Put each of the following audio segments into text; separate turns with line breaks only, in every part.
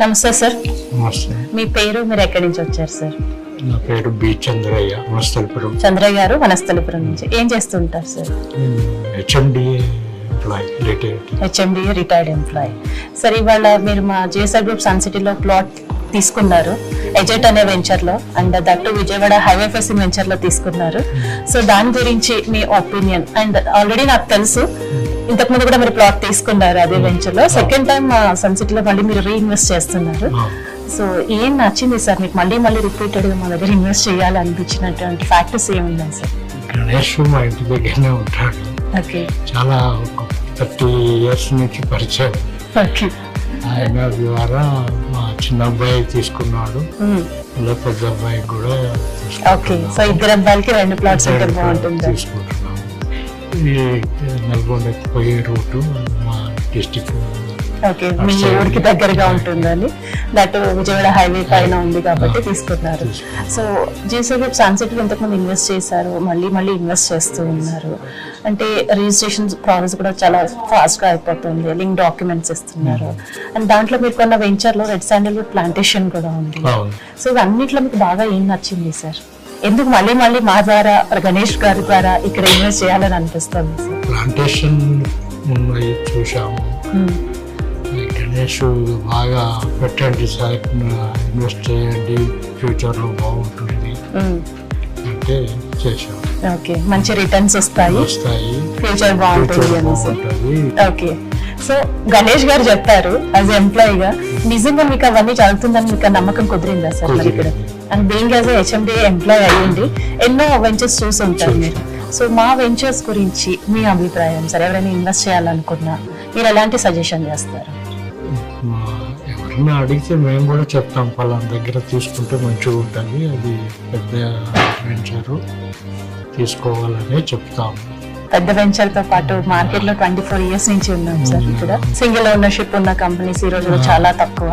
నమస్తే సార్.
నమస్తే.
మీ పేరు, మీరు ఎక్కడి నుంచి వచ్చారు సార్?
నా పేరు బి చంద్రయ్య, వనస్థలిపురం.
చంద్రయ్య గారు వనస్థలిపురం నుంచి. ఏం చేస్తుంటారు sir?
HMDA employee,
HMDA retired employee. Sir, ఇవాళ మీరు మా జేఎస్ఆర్ గ్రూప్ సన్ సిటీలో ప్లాట్ తీసుకున్నారు, ఎజెట్ అనే వెంచర్ లో, and that Vijayawada highway facing venture లో తీసుకున్నారు. సో దాని గురించి మీ ఒపీనియన్. అండ్ ఆల్రెడీ నాకు తెలుసు, ఇంతకు ముందు కూడా మీరు ప్లాట్ తీసుకున్నారు అదే వెంచర్ లో. సెకండ్ టైం సన్ సిటీలో మళ్ళీ మీరు రీఇన్వెస్ట్ చేస్తున్నారు. సో ఏం నచ్చింది సార్ మీకు? మళ్ళీ రిపీటెడ్ గా మా దగ్గర ఇన్వెస్ట్ చేయాలి అనిపించినటువంటి ఫ్యాక్టర్స్ ఏమున్నాయి సార్?
గణేష్ మా ఇంటి దగ్గరనే ఉంటాడు.
ఓకే.
చాలా 30 years నుంచి పరిచయం.
ఓకే.
ఆయన ద్వారా మా చిన్న అబ్బాయి తీసుకున్నాడు, అలా పెద్ద అబ్బాయి కూడా
ఓకే. సో ఇద్దరు అబ్బాయిలకి 2 plots ఉంటే బాగుంటుంది.
తీసుకుంటున్నాము. ఇది నల్గొండకి పోయే రూటు మా డిస్టిక్.
ఓకే, మీ ఊరికి దగ్గరగా ఉంటుందని, దట్ విజయవాడ హైవే పైన ఉంది కాబట్టి తీసుకున్నారు. సో జేఎస్ఆర్ గ్రూప్ సన్ సిటీలో ఇంతకుముందు ఇన్వెస్ట్ చేశారు, మళ్ళీ ఇన్వెస్ట్ చేస్తూ ఉన్నారు. అంటే రిజిస్ట్రేషన్ ప్రాసెస్ కూడా చాలా ఫాస్ట్ గా అయిపోతుంది, లింక్ డాక్యుమెంట్స్ ఇస్తున్నారు. అండ్ దాంట్లో మీరు కొన్న వెంచర్ లో రెడ్ శాండల్వుడ్ ప్లాంటేషన్ కూడా ఉంది. సో ఇవన్నిట్లో మీకు బాగా ఏం నచ్చింది సార్? ఎందుకు మళ్ళీ మా ద్వారా, గణేష్ గారి ద్వారా ఇక్కడ ఇన్వెస్ట్ చేయాలని అనిపిస్తుంది సార్?
ప్లాంటేషన్ ఉన్నాయి, చూసాము. గణేష్ బాగా పెట్టండి సార్, ఇన్వెస్ట్ చేయండి, ఫ్యూచర్ లో బాగుంటుంది అంటే చేసాం.
ఓకే, మంచి రిటర్న్స్ వస్తాయి, ఫ్యూచర్ బాగుంటుంది. ఓకే. సో గణేష్ గారు చెప్పారు యాజ్ ఎంప్లాయీ గా, నిజంగా మీకు అవన్నీ చదువుతుందని మీకు నమ్మకం కుదిరిందా సార్ మరి ఇక్కడ? And being as HMDA employee అయ్యింది, ఎన్నో వెంచర్స్ చూసి ఉంటారు మీరు. సో మా వెంచర్స్ గురించి మీ అభిప్రాయం సార్? ఎవరైనా ఇన్వెస్ట్ చేయాలనుకున్నా మీరు ఎలాంటి సజెషన్ చేస్తారు?
ఎవరైనా అడిగితే మేము కూడా చెప్తాం, పలానా దగ్గర తీసుకుంటే మంచిగా ఉంటుంది, అది పెద్ద వెంచర్ తీసుకోవాలని చెప్తాము.
పెద్ద వెంచర్ తో పాటు మార్కెట్ లో 24 years నుంచి ఉన్నాం సార్. ఇక్కడ సింగిల్ ఓనర్షిప్ ఉన్న కంపెనీస్ ఈ రోజులో చాలా తక్కువ.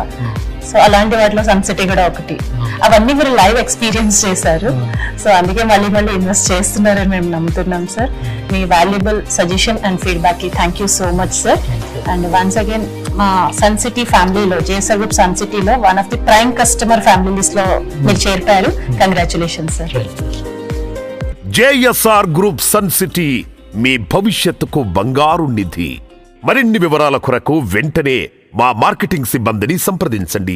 సో అలాంటి వాటిలో సన్ సిటీ కూడా ఒకటి. అవన్నీ మీరు లైవ్ ఎక్స్పీరియన్స్ చేశారు. సో అందుకే మళ్ళీ ఇన్వెస్ట్ చేస్తున్నారని మేము నమ్ముతున్నాం సార్. మీ వాల్యుబుల్ సజెషన్ అండ్ ఫీడ్బ్యాక్ కి thank you so much sir. And once again మా సన్ సిటీ ఫ్యామిలీలో, జేఎస్ఆర్ గ్రూప్ సన్ సిటీలో one of the prime customer families లో మీరు చేరిపారు. Congratulation sir.
JSR group sun city, మీ భవిష్యత్తుకు బంగారు నిధి. మరిన్ని వివరాల కొరకు వెంటనే మా మార్కెటింగ్ సిబ్బందిని సంప్రదించండి.